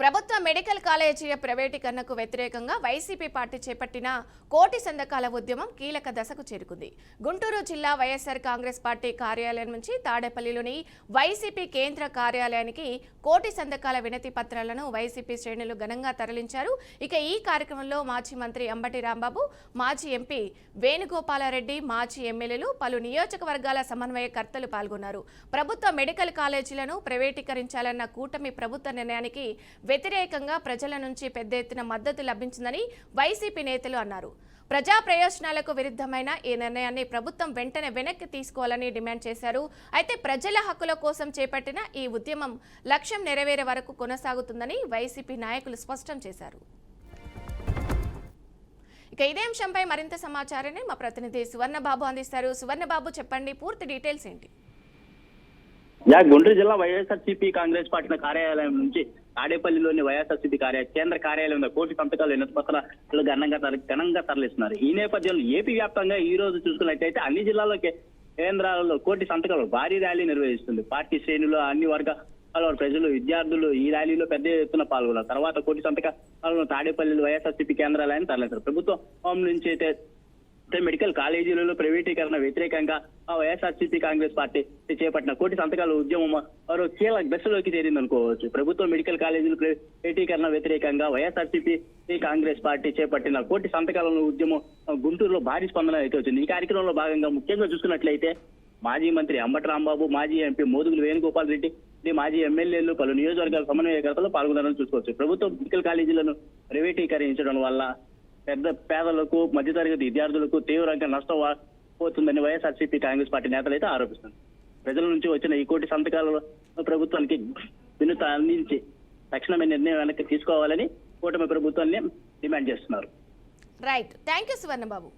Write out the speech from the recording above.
ప్రభుత్వ మెడికల్ కాలేజీల ప్రైవేటీకరణకు వ్యతిరేకంగా వైసీపీ పార్టీ చేపట్టిన కోటి సంతకాల ఉద్యమం కీలక దశకు చేరుకుంది. గుంటూరు జిల్లా వైఎస్ఆర్ కాంగ్రెస్ పార్టీ కార్యాలయం నుంచి తాడేపల్లిలోని వైసీపీ కేంద్ర కార్యాలయానికి కోటి సంతకాల వినతి పత్రాలను వైసీపీ శ్రేణులు ఘనంగా తరలించారు. ఇక ఈ కార్యక్రమంలో మాజీ మంత్రి అంబటి రాంబాబు, మాజీ ఎంపీ వేణుగోపాలరెడ్డి, మాజీ ఎమ్మెల్యేలు, పలు నియోజకవర్గాల సమన్వయకర్తలు పాల్గొన్నారు. ప్రభుత్వ మెడికల్ కాలేజీలను ప్రైవేటీకరించాలన్న కూటమి ప్రభుత్వ నిర్ణయానికి వ్యతిరేకంగా ప్రజల నుంచి పెద్ద ఎత్తున మద్దతు లభించిందని వైసీపీ నేతలు అన్నారు. ప్రజా ప్రయోజనాలకు విరుద్ధమైన ఈ నిర్ణయాన్ని ప్రభుత్వం వెంటనే వెనక్కి తీసుకోవాలని డిమాండ్ చేశారు. అయితే ప్రజల హక్కుల కోసం చేపట్టిన ఈ ఉద్యమం లక్ష్యం నెరవేరే వరకు కొనసాగుతుందని వైసీపీ నాయకులు స్పష్టం చేశారు. ఇక ఇదే అంశంపై మరింత సమాచారాన్ని మా ప్రతినిధి సువర్ణబాబు అందిస్తారు. సువర్ణబాబు, చెప్పండి, పూర్తి డీటెయిల్స్ ఏంటి? గుంటూరు జిల్లా వైఎస్ఆర్సీపీ కాంగ్రెస్ పార్టీ కార్యాలయం నుంచి తాడేపల్లిలోని వైఎస్ఆర్సీపీ కేంద్ర కార్యాలయం కోటి సంతకాలు వినతి పత్రాలు ఘనంగా తరలిస్తున్నారు. ఈ నేపథ్యంలో ఏపీ వ్యాప్తంగా ఈ రోజు చూసుకున్నట్లయితే అన్ని జిల్లాల్లో కేంద్రాలలో కోటి సంతకాలు భారీ ర్యాలీ నిర్వహిస్తుంది. పార్టీ శ్రేణులు, అన్ని వర్గాల ప్రజలు, విద్యార్థులు ఈ ర్యాలీలో పెద్ద ఎత్తున పాల్గొన్నారు. తర్వాత కోటి సంతకాలను తాడేపల్లి వైఎస్ఆర్సీపీ కేంద్రాలయాన్ని తరలిస్తారు. ప్రభుత్వం నుంచి అయితే మెడికల్ కాలేజీలలో ప్రైవేటీకరణ వ్యతిరేకంగా వైఎస్ఆర్సీపీ కాంగ్రెస్ పార్టీ చేపట్టిన కోటి సంతకాల ఉద్యమం మరో కీలక దశలోకి చేరిందనుకోవచ్చు. ప్రభుత్వ మెడికల్ కాలేజీల ప్రైవేటీకరణ వ్యతిరేకంగా వైఎస్ఆర్సీపీ కాంగ్రెస్ పార్టీ చేపట్టిన కోటి సంతకాల ఉద్యమం గుంటూరులో భారీ స్పందన అయితే వచ్చింది. ఈ కార్యక్రమంలో భాగంగా ముఖ్యంగా చూసుకున్నట్లయితే మాజీ మంత్రి అంబటి రాంబాబు, మాజీ ఎంపీ మోదుగుల వేణుగోపాలరెడ్డి, మాజీ ఎమ్మెల్యేలు, పలు నియోజకవర్గాల సమన్వయకర్తలు పాల్గొన్నారని చూసుకోవచ్చు. ప్రభుత్వ మెడికల్ కాలేజీలను ప్రైవేటీకరించడం వల్ల పేదలకు, మధ్యతరగతి విద్యార్థులకు తీవ్రంగా నష్టం పోతుందని వైఎస్ఆర్సీపీ కాంగ్రెస్ పార్టీ నేతలు అయితే ఆరోపిస్తున్నారు. ప్రజల నుంచి వచ్చిన ఈ కోటి సంతకాలలో ప్రభుత్వానికి వినతి అందించి తక్షణమే నిర్ణయం వెనక్కి తీసుకోవాలని కూటమి ప్రభుత్వాన్ని డిమాండ్ చేస్తున్నారు. Right, thank you Suvarnababu.